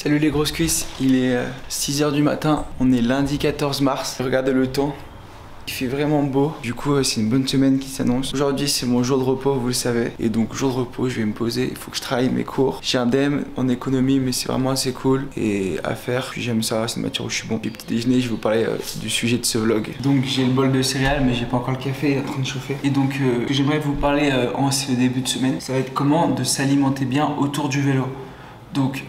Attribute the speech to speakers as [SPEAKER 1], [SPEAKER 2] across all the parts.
[SPEAKER 1] Salut les grosses cuisses, il est 6 h du matin, on est lundi 14 mars. Regardez le temps, il fait vraiment beau. Du coup c'est une bonne semaine qui s'annonce. Aujourd'hui c'est mon jour de repos, vous le savez. Et donc jour de repos, je vais me poser, il faut que je travaille mes cours. J'ai un DEM en économie mais c'est vraiment assez cool et à faire. Puis j'aime ça, c'est une matière où je suis bon. Du petit déjeuner, je vais vous parler du sujet de ce vlog. Donc j'ai le bol de céréales mais j'ai pas encore le café, il est en train de chauffer. Et donc ce que j'aimerais vous parler en ce début de semaine, ça va être comment de s'alimenter bien autour du vélo. Donc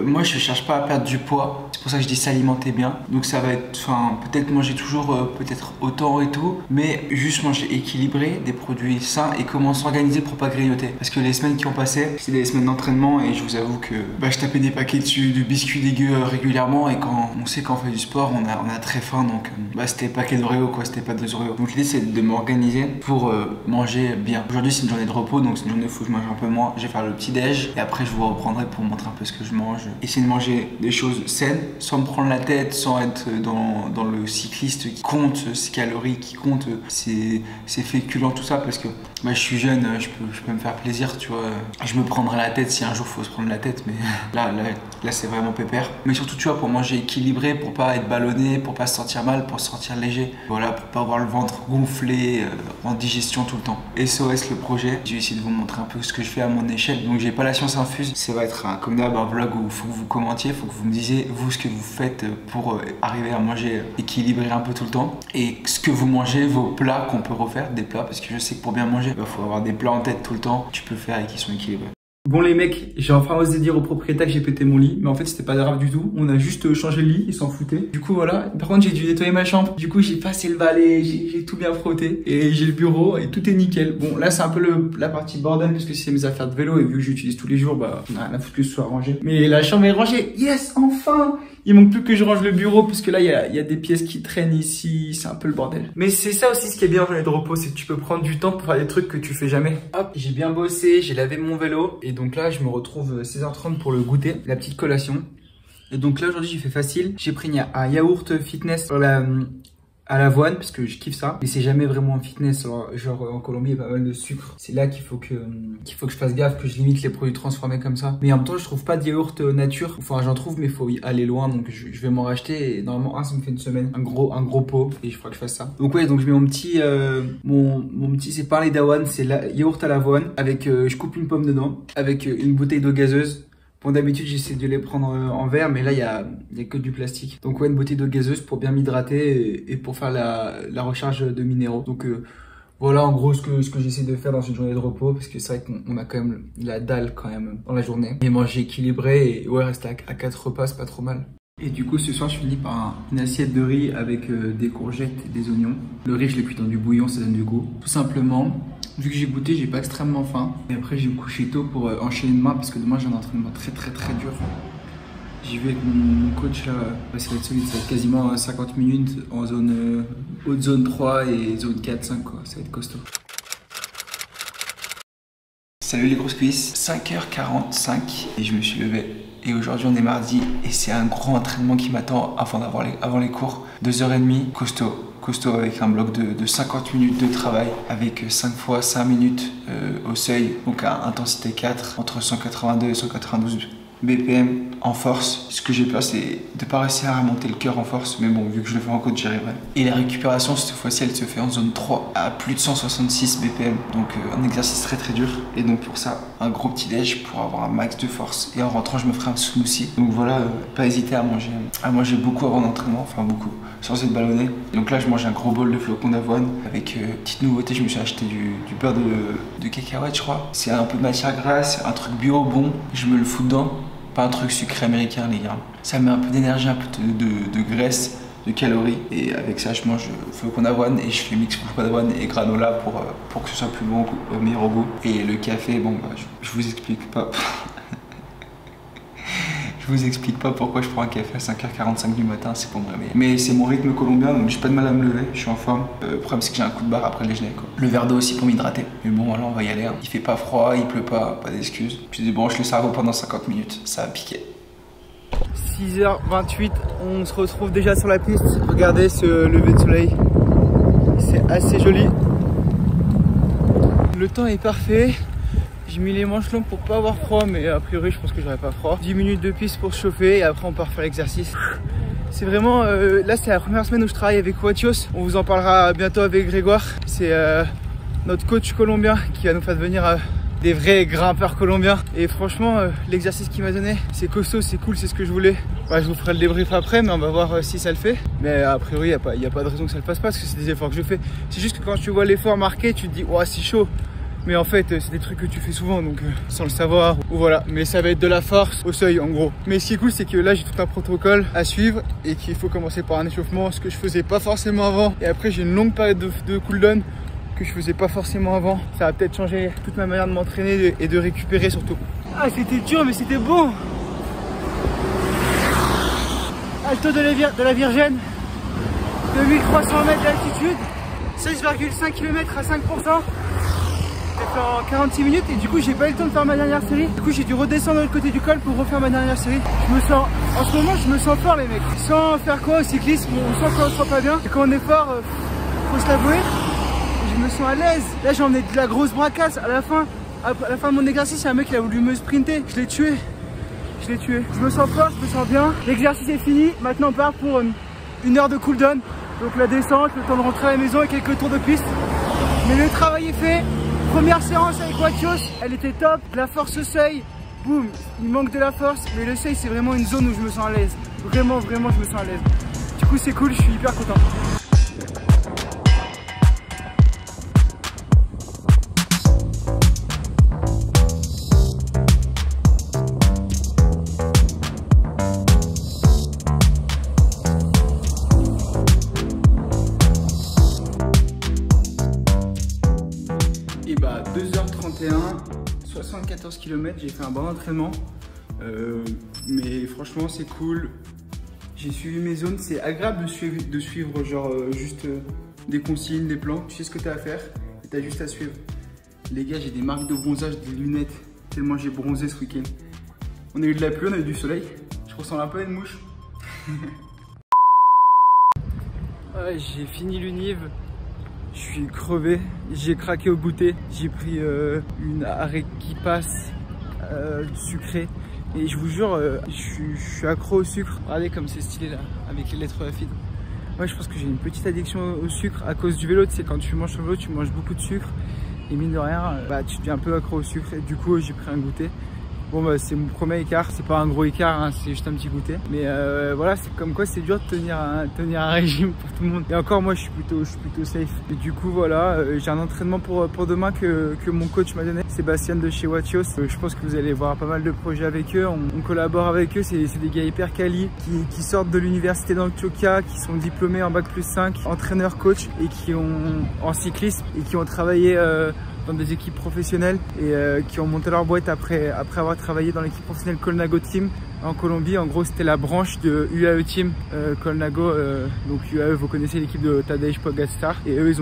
[SPEAKER 1] moi je cherche pas à perdre du poids, c'est pour ça que je dis s'alimenter bien. Donc ça va être, peut-être manger toujours peut-être autant et tout, mais juste manger équilibré, des produits sains et comment s'organiser pour pas grignoter. Parce que les semaines qui ont passé, c'est des semaines d'entraînement et je vous avoue que je tapais des paquets de biscuits dégueux régulièrement et quand on sait qu'on fait du sport, on a très faim donc c'était paquet d'Oreo quoi, c'était pas des Oreos. Donc l'idée c'est de m'organiser pour manger bien. Aujourd'hui c'est une journée de repos donc c'est une journée où il faut que je mange un peu moins. Je vais faire le petit déj et après je vous reprendrai pour vous montrer un peu ce que je mange. Essayer de manger des choses saines, sans me prendre la tête, sans être dans le cycliste qui compte ses calories, qui compte ses féculents, tout ça, parce que je suis jeune, je peux me faire plaisir, tu vois. Je me prendrai la tête si un jour il faut se prendre la tête, mais là c'est vraiment pépère. Mais surtout, tu vois, pour manger équilibré, pour pas être ballonné, pour pas se sentir mal, pour se sentir léger. Voilà, pour pas avoir le ventre gonflé, en digestion tout le temps. SOS le projet, je vais essayer de vous montrer un peu ce que je fais à mon échelle. Donc j'ai pas la science infuse, ça va être comme d'hab un vlog où il faut que vous commentiez, il faut que vous me disiez vous ce que vous faites pour arriver à manger équilibré un peu tout le temps et ce que vous mangez, vos plats qu'on peut refaire, des plats, parce que je sais que pour bien manger, il faut avoir des plats en tête tout le temps, tu peux faire et qui sont équilibrés. Bon les mecs, j'ai enfin osé dire au propriétaire que j'ai pété mon lit, mais en fait c'était pas grave du tout, on a juste changé le lit, il s'en foutait. Du coup voilà, par contre j'ai dû nettoyer ma chambre, du coup j'ai passé le balai, j'ai tout bien frotté, et j'ai le bureau et tout est nickel. Bon là c'est un peu la partie bordel parce que c'est mes affaires de vélo et vu que j'utilise tous les jours, on a rien à foutre que ce soit rangé. Mais la chambre est rangée, yes enfin. Il manque plus que je range le bureau parce que là il y a des pièces qui traînent ici, c'est un peu le bordel. Mais c'est ça aussi ce qui est bien en journée de repos, c'est que tu peux prendre du temps pour faire des trucs que tu fais jamais. Hop, j'ai bien bossé, j'ai lavé mon vélo et donc là je me retrouve 16h30 pour le goûter, la petite collation. Et donc là aujourd'hui j'ai fait facile, j'ai pris un yaourt fitness à l'avoine parce que je kiffe ça, mais c'est jamais vraiment un fitness. Genre en Colombie il y a pas mal de sucre, c'est là qu'il faut que je fasse gaffe, que je limite les produits transformés comme ça. Mais en même temps je trouve pas de yaourt nature, enfin j'en trouve mais il faut y aller loin, donc je vais m'en racheter et normalement ça me fait une semaine, un gros pot et je crois que je fasse ça. Donc ouais, donc je mets mon petit mon petit, c'est pas un lait d'avoine, c'est yaourt à l'avoine avec je coupe une pomme dedans avec une bouteille d'eau gazeuse. Bon d'habitude j'essaie de les prendre en verre mais là il y a que du plastique. Donc ouais, une bouteille d'eau gazeuse pour bien m'hydrater et pour faire la recharge de minéraux. Donc voilà en gros ce que j'essaie de faire dans une journée de repos parce que c'est vrai qu'on a quand même la dalle quand même dans la journée. Et manger équilibré et ouais rester à 4 repas c'est pas trop mal. Et du coup ce soir je finis par une assiette de riz avec des courgettes et des oignons. Le riz je l'ai cuit dans du bouillon, ça donne du goût. Tout simplement, vu que j'ai goûté, j'ai pas extrêmement faim. Et après je vais me coucher tôt pour enchaîner demain parce que demain j'ai un entraînement très dur. J'y vais avec mon coach là, ça va être solide, ça va être quasiment 50 minutes en zone haute zone 3 et zone 4-5 quoi, ça va être costaud. Salut les grosses cuisses, 5h45 et je me suis levé. Et aujourd'hui on est mardi et c'est un gros entraînement qui m'attend avant les cours. 2h30, costaud avec un bloc de 50 minutes de travail avec 5 fois 5 minutes au seuil, donc à intensité 4 entre 182 et 192 BPM en force. Ce que j'ai peur c'est de pas réussir à remonter le cœur en force, mais bon vu que je le fais en côte j'y arriverai. Et la récupération cette fois-ci elle se fait en zone 3 à plus de 166 BPM, donc un exercice très dur. Et donc pour ça un gros petit déj pour avoir un max de force et en rentrant je me ferai un smoothie. Donc voilà, pas hésiter à manger beaucoup avant l'entraînement, enfin beaucoup, sans être ballonné. Donc là je mange un gros bol de flocons d'avoine avec petite nouveauté, je me suis acheté du beurre de cacahuète je crois. C'est un peu de matière grasse, un truc bio bon, je me le fous dedans. Pas un truc sucré américain les gars. Ça met un peu d'énergie, un peu de graisse, de calories. Et avec ça je mange flocons d'avoine et je fais mix flocons d'avoine et granola pour que ce soit plus bon, meilleur goût. Et le café, bon je vous explique pas. Je vous explique pas pourquoi je prends un café à 5h45 du matin, c'est pour me réveiller. Mais c'est mon rythme colombien, donc j'ai pas de mal à me lever, je suis en forme. Le problème c'est que j'ai un coup de barre après le déjeuner quoi. Le verre d'eau aussi pour m'hydrater. Mais bon alors on va y aller, hein. Il fait pas froid, il pleut pas d'excuses. Puis débranche le cerveau pendant 50 minutes, ça va piquer. 6h28, on se retrouve déjà sur la piste. Regardez ce lever de soleil, c'est assez joli. Le temps est parfait. J'ai mis les manches longues pour pas avoir froid, mais a priori je pense que j'aurai pas froid. 10 minutes de piste pour se chauffer et après on part faire l'exercice. C'est vraiment, là c'est la première semaine où je travaille avec Wattios. On vous en parlera bientôt avec Grégoire. C'est notre coach colombien qui va nous faire devenir des vrais grimpeurs colombiens. Et franchement, l'exercice qu'il m'a donné, c'est costaud, c'est cool, c'est ce que je voulais. Ouais, je vous ferai le débrief après, mais on va voir si ça le fait. Mais a priori, il n'y a pas de raison que ça le fasse pas, parce que c'est des efforts que je fais. C'est juste que quand tu vois l'effort marqué, tu te dis, oh, c'est chaud. Mais en fait, c'est des trucs que tu fais souvent, donc sans le savoir, ou voilà. Mais ça va être de la force au seuil, en gros. Mais ce qui est cool, c'est que là, j'ai tout un protocole à suivre et qu'il faut commencer par un échauffement, ce que je faisais pas forcément avant. Et après, j'ai une longue période de cooldown que je faisais pas forcément avant. Ça va peut-être changer toute ma manière de m'entraîner et de récupérer surtout. Ah, c'était dur, mais c'était bon. Alto de la Virgène, 2300 mètres d'altitude, 16,5 km à 5%. J'ai fait en 46 minutes et du coup j'ai pas eu le temps de faire ma dernière série. Du coup j'ai dû redescendre de l'autre côté du col pour refaire ma dernière série. En ce moment je me sens fort les mecs. Sans faire quoi au cyclisme, on sent quand on se sent pas bien. Et quand on est fort, faut se l'avouer. Je me sens à l'aise. Là j'ai emmené de la grosse bracasse. À la fin de mon exercice, il y a un mec qui a voulu me sprinter. Je l'ai tué. Je me sens fort, je me sens bien. L'exercice est fini. Maintenant on part pour une heure de cooldown. Donc la descente, le temps de rentrer à la maison et quelques tours de piste. Mais le travail est fait. Première séance avec Wattios, elle était top. La force au seuil, boum, il manque de la force. Mais le seuil c'est vraiment une zone où je me sens à l'aise. Vraiment, je me sens à l'aise. Du coup c'est cool, je suis hyper content. Et bah 2h31, 74 km, j'ai fait un bon entraînement. Mais franchement c'est cool. J'ai suivi mes zones, c'est agréable de suivre genre juste des consignes, des plans. Tu sais ce que tu as à faire et tu as juste à suivre. Les gars, j'ai des marques de bronzage, des lunettes, tellement j'ai bronzé ce week-end. On a eu de la pluie, on a eu du soleil. Je ressemble un peu à une mouche. J'ai fini l'univ. Je suis crevé, j'ai craqué au goûter, j'ai pris une arequipas sucrée et je vous jure, je suis accro au sucre. Regardez comme c'est stylé là, avec les lettres Fid. Ouais, je pense que j'ai une petite addiction au sucre à cause du vélo. Tu sais, quand tu manges sur le vélo, tu manges beaucoup de sucre et mine de rien, bah, tu deviens un peu accro au sucre et du coup j'ai pris un goûter. Bon bah c'est mon premier écart, c'est pas un gros écart, hein, c'est juste un petit goûter. Mais voilà, c'est comme quoi c'est dur de tenir un régime pour tout le monde. Et encore moi je suis plutôt safe. Et du coup voilà, j'ai un entraînement pour demain que mon coach m'a donné, Sébastien de chez Wattios. Je pense que vous allez voir pas mal de projets avec eux, on collabore avec eux, c'est des gars hyper quali qui sortent de l'université d'Antioquia, qui sont diplômés en bac+5, entraîneurs coach et qui ont en cyclisme et qui ont travaillé dans des équipes professionnelles et qui ont monté leur boîte après avoir travaillé dans l'équipe professionnelle Colnago Team en Colombie. En gros c'était la branche de UAE Team Colnago, donc UAE vous connaissez l'équipe de Tadej Pogačar et eux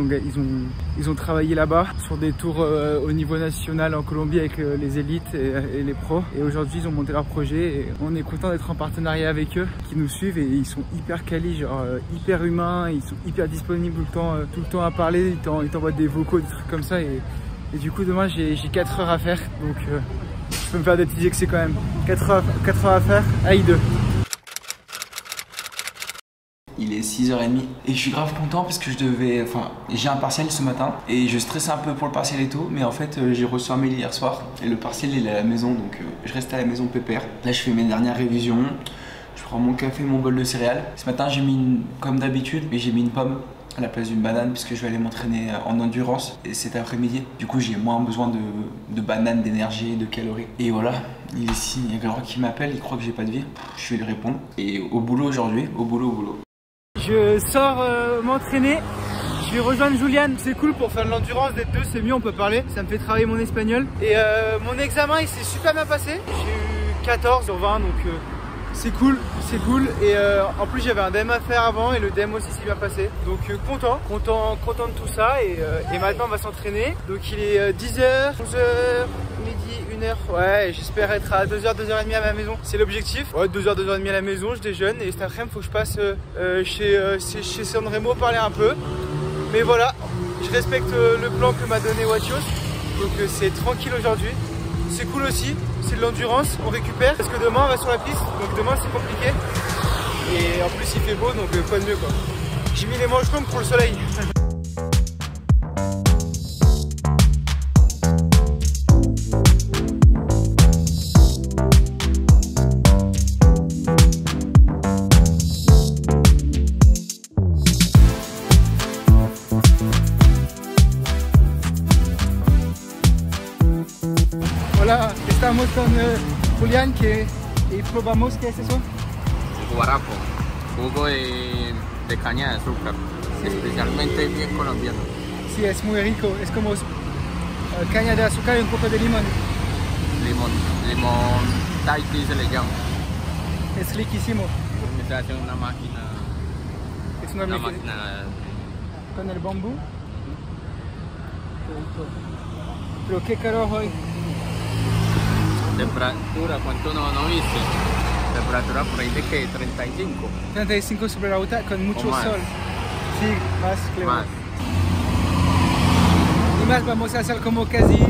[SPEAKER 1] ils ont travaillé là-bas sur des tours au niveau national en Colombie avec les élites et les pros, et aujourd'hui ils ont monté leur projet et on est content d'être en partenariat avec eux, qui nous suivent, et ils sont hyper quali, genre hyper humains, ils sont hyper disponibles tout le temps à parler, ils t'envoient des vocaux, des trucs comme ça, et du coup demain j'ai 4 heures à faire, donc je peux me faire des petits excès quand même. 4 heures à faire à I2. Il est 6h30 et je suis grave content parce que j'ai un partiel ce matin et je stressais un peu pour le partiel et tout, mais en fait j'ai reçu un mail hier soir et le partiel il est à la maison, donc je reste à la maison pépère. Là je fais mes dernières révisions, je prends mon café, mon bol de céréales. Ce matin j'ai mis comme d'habitude, mais j'ai mis une pomme à la place d'une banane puisque je vais aller m'entraîner en endurance et cet après-midi. Du coup j'ai moins besoin de bananes, d'énergie, de calories. Et voilà, il est ici, il y a quelqu'un qui m'appelle, il croit que j'ai pas de vie. Je vais lui répondre. Et au boulot aujourd'hui, au boulot. Je sors m'entraîner, je vais rejoindre Julian. C'est cool pour faire de l'endurance, d'être deux, c'est mieux, on peut parler. Ça me fait travailler mon espagnol. Et mon examen il s'est super bien passé. J'ai eu 14 sur 20, donc c'est cool. Et en plus j'avais un DM à faire avant et le DM aussi s'est bien passé. Donc content de tout ça, et maintenant on va s'entraîner. Donc il est 10h, 11h, midi, 1h. Ouais, j'espère être à 2h, 2h30 à ma maison. C'est l'objectif. Ouais, 2h, 2h30 à la maison, je déjeune et cet après-midi faut que je passe chez Sanremo parler un peu. Mais voilà, je respecte le plan que m'a donné Wattios. Donc c'est tranquille aujourd'hui.
[SPEAKER 2] c'est cool aussi, c'est de l'endurance, on récupère parce que demain on va sur la piste, donc demain c'est compliqué. Et en plus il fait beau, donc quoi de mieux quoi. J'ai mis les manches longues pour le soleil. Hola, estamos con Julián y probamos, ¿qué es eso?
[SPEAKER 3] Guarapo, jugo de caña de azúcar, sí. Especialmente bien colombiano.
[SPEAKER 2] Sí, es muy rico, es como caña de azúcar y un poco de limón.
[SPEAKER 3] Limón Tahiti se le llama.
[SPEAKER 2] Es riquísimo.
[SPEAKER 3] Se hace una máquina.
[SPEAKER 2] Es una máquina. Con el bambú. Pero qué calor hoy.
[SPEAKER 3] Temperatura, ¿cuánto no viste? Temperatura por ahí de que 35.
[SPEAKER 2] 35 sobre la ruta con mucho sol. Sí, más claro.
[SPEAKER 3] Más.
[SPEAKER 2] Y más vamos a hacer como casi 4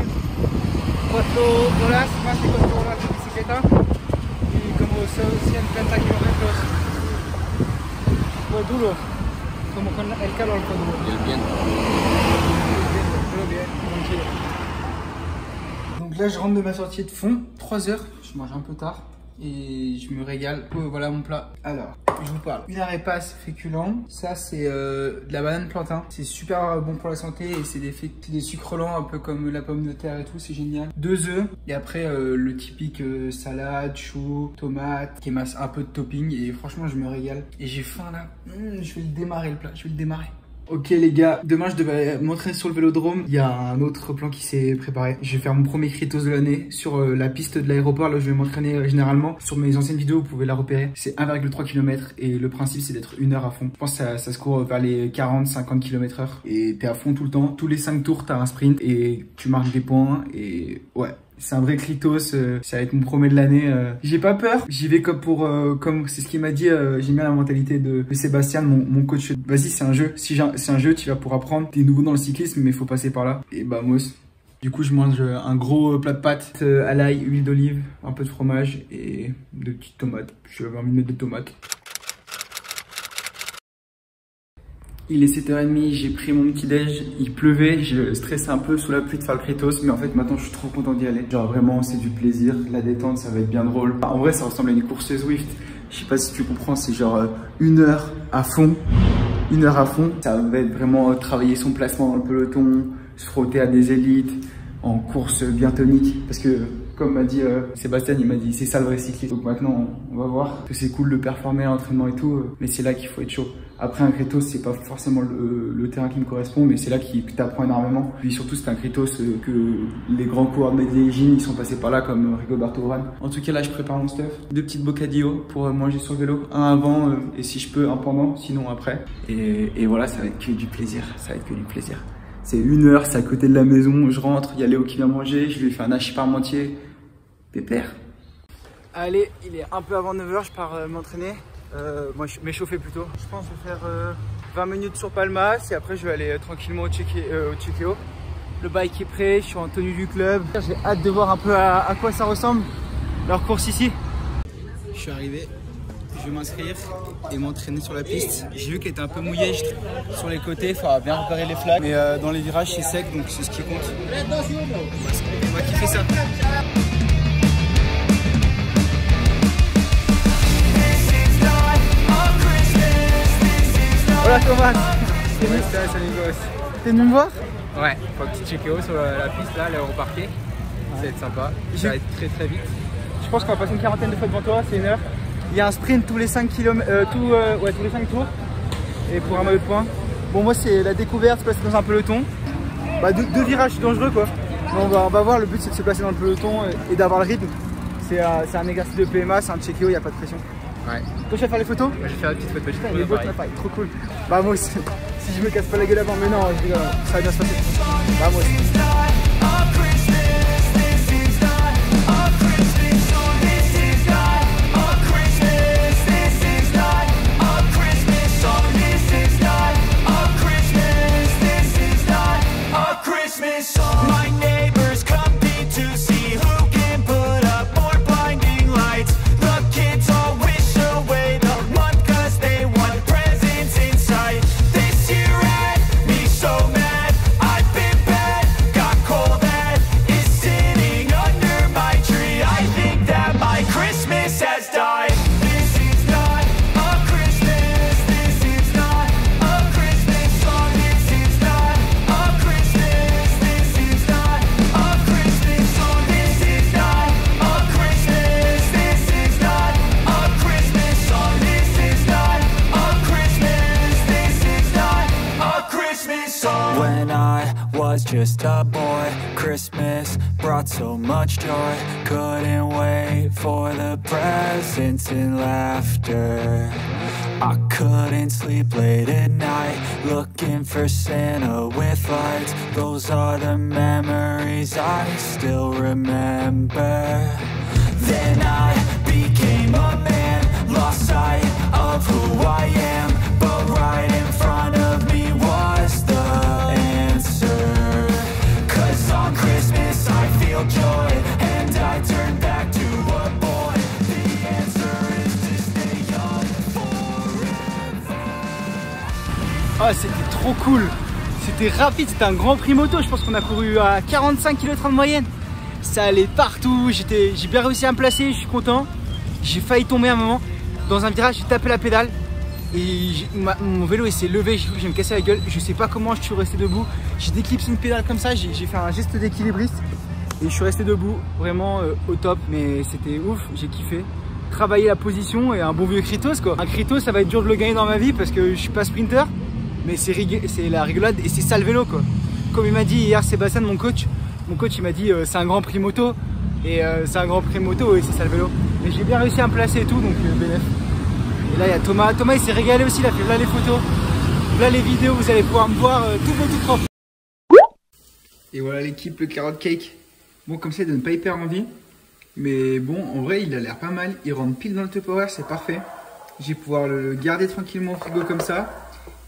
[SPEAKER 2] horas, más de 4 horas de bicicleta. Y como son 130 kilómetros. Fue duro, como con el calor fue duro.
[SPEAKER 3] Y el viento.
[SPEAKER 2] Pero bien, tranquilo. Donc là je rentre de ma sortie de fond, 3 heures, je mange un peu tard et je me régale. Voilà mon plat. Alors, je vous parle. Une arrêt passe féculent, ça c'est de la banane plantain. C'est super bon pour la santé et c'est des sucres lents un peu comme la pomme de terre et tout, c'est génial. 2 œufs et après le typique salade, chou, tomate, qui masse un peu de topping et franchement je me régale. Et j'ai faim là, je vais le démarrer le plat, je vais le démarrer. Ok les gars, demain je devais m'entraîner sur le vélodrome. Il y a un autre plan qui s'est préparé. Je vais faire mon premier Kritos de l'année sur la piste de l'aéroport. Là où je vais m'entraîner généralement. Sur mes anciennes vidéos, vous pouvez la repérer. C'est 1,3 km et le principe c'est d'être 1 heure à fond. Je pense que ça se court vers les 40-50 km/h. Et t'es à fond tout le temps. Tous les 5 tours, t'as un sprint et tu marques des points. Et ouais. C'est un vrai Kritos, ça va être mon premier de l'année. J'ai pas peur, j'y vais comme c'est ce qu'il m'a dit. J'aime bien la mentalité de Sébastien, mon coach. Vas-y, c'est un jeu. Si c'est un jeu, tu vas pour apprendre. T'es nouveau dans le cyclisme, mais faut passer par là. Et bah moi, du coup, je mange un gros plat de pâtes à l'ail, huile d'olive, un peu de fromage et de petites tomates. J'avais envie de mettre des tomates. Il est 7h30, j'ai pris mon petit déj, il pleuvait, je stressais un peu sous la pluie de faire le Kritos, mais en fait maintenant je suis trop content d'y aller. Genre vraiment c'est du plaisir, la détente ça va être bien drôle. En vrai ça ressemble à une course Zwift, je sais pas si tu comprends, c'est genre 1 heure à fond. 1 heure à fond, ça va être vraiment travailler son placement dans le peloton, se frotter à des élites, en course bien tonique, parce que comme m'a dit Sébastien, il m'a dit c'est ça le vrai cyclisme. Donc maintenant on va voir que c'est cool de performer à l'entraînement et tout, mais c'est là qu'il faut être chaud. Après un Kritos c'est pas forcément le terrain qui me correspond, mais c'est là que t'apprends énormément. Puis surtout c'est un Kritos que les grands coureurs de Medellin ils sont passés par là comme Rigoberto Urán. En tout cas là je prépare mon stuff, 2 petites bocadillos pour manger sur le vélo, un avant et si je peux un pendant, sinon après. Et voilà, ça va être que du plaisir, ça va être que du plaisir. C'est 1 heure, c'est à côté de la maison, je rentre, il y a Léo qui vient manger, je lui fais un hachis parmentier, pépère. Allez, il est un peu avant 9 h, je pars m'entraîner. Moi je m'échauffer plutôt. Je pense que je vais faire 20 minutes sur Palmas et après je vais aller tranquillement au Chequeo. Le bike est prêt, je suis en tenue du club. J'ai hâte de voir un peu à quoi ça ressemble leur course ici. Je suis arrivé, je vais m'inscrire et m'entraîner sur la piste. J'ai vu qu'elle était un peu mouillée sur les côtés, il faudra bien repérer les flaques. Mais dans les virages c'est sec donc c'est ce qui compte. On va kiffer ça. Hola Thomas. Salut Gos. T'es venu me voir?
[SPEAKER 3] Ouais, faut un petit Chequeo sur la piste là, l'aéroparquet. Ouais. Ça va être sympa, ça va être très très vite.
[SPEAKER 2] Je pense qu'on va passer une quarantaine de fois devant toi, c'est 1 heure. Il y a un sprint tous les 5 km, tous les 5 tours. Et pour un maillot de points. Bon moi c'est la découverte, se placer dans un peloton. Bah, 2 virages dangereux quoi. On va voir, le but c'est de se placer dans le peloton et d'avoir le rythme. C'est un exercice de PMA, c'est un Chequeo, il n'y a pas de pression.
[SPEAKER 3] Ouais.
[SPEAKER 2] Toi tu vas faire les photos?
[SPEAKER 3] Moi je vais faire une petite photo.
[SPEAKER 2] Putain, les beaux trop cool. Bah moi aussi, si je me casse pas la gueule avant, mais non, je rigole, ça va bien se passer. Bah moi aussi.
[SPEAKER 4] My neighbors compete to see who When I was just a boy, Christmas brought so much joy. Couldn't wait for the presents and laughter. I couldn't sleep late at night, looking for Santa with lights. Those are the memories I still remember. Then I became a man, lost sight of who I am. But right in front of me was the answer. 'Cause on Christmas I feel joy, and I turn back to a boy. The answer is to stay young forever.
[SPEAKER 2] Ah, c'était trop cool. C'était rapide, c'était un grand prix moto. Je pense qu'on a couru à 45 km/h de moyenne. Ça allait partout, j'ai bien réussi à me placer, je suis content. J'ai failli tomber un moment. Dans un virage, j'ai tapé la pédale. Et mon vélo il s'est levé, j'ai cru que je vais me casser la gueule. Je sais pas comment je suis resté debout. J'ai déclipsé une pédale comme ça, j'ai fait un geste d'équilibriste. Et je suis resté debout, vraiment au top. Mais c'était ouf, j'ai kiffé. Travailler la position et un bon vieux Kritos quoi. Un Kritos, ça va être dur de le gagner dans ma vie parce que je suis pas sprinter. Mais c'est la rigolade et c'est ça le vélo quoi. Comme il m'a dit hier Sébastien, mon coach il m'a dit c'est un grand prix moto. Et c'est un grand prix moto et c'est ça le vélo. Mais j'ai bien réussi à me placer et tout, donc bénéf. Et là il y a Thomas. Thomas il s'est régalé aussi, il a fait là les photos, là les vidéos, vous allez pouvoir me voir tout beau tout propre. Et voilà l'équipe, le Carrot Cake. Bon comme ça il donne pas hyper envie. Mais bon en vrai il a l'air pas mal. Il rentre pile dans le Tupperware, c'est parfait. Je vais pouvoir le garder tranquillement au frigo comme ça.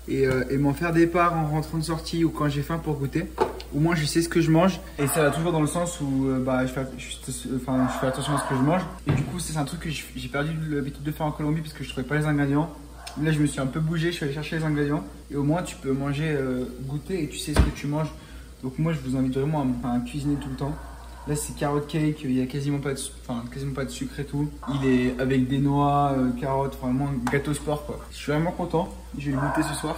[SPEAKER 2] Et m'en faire des parts en rentrant de sortie ou quand j'ai faim pour goûter. Au moins je sais ce que je mange. Et ça va toujours dans le sens où je fais attention à ce que je mange. Et du coup c'est un truc que j'ai perdu l'habitude de faire en Colombie parce que je trouvais pas les ingrédients. Là je me suis un peu bougé, je suis allé chercher les ingrédients. Et au moins tu peux manger, goûter et tu sais ce que tu manges. Donc moi je vous invite vraiment à cuisiner tout le temps. Là c'est Carrot Cake, il y a quasiment pas de sucre et tout. Il est avec des noix, carottes, vraiment gâteau sport quoi. Je suis vraiment content, je vais le goûter ce soir.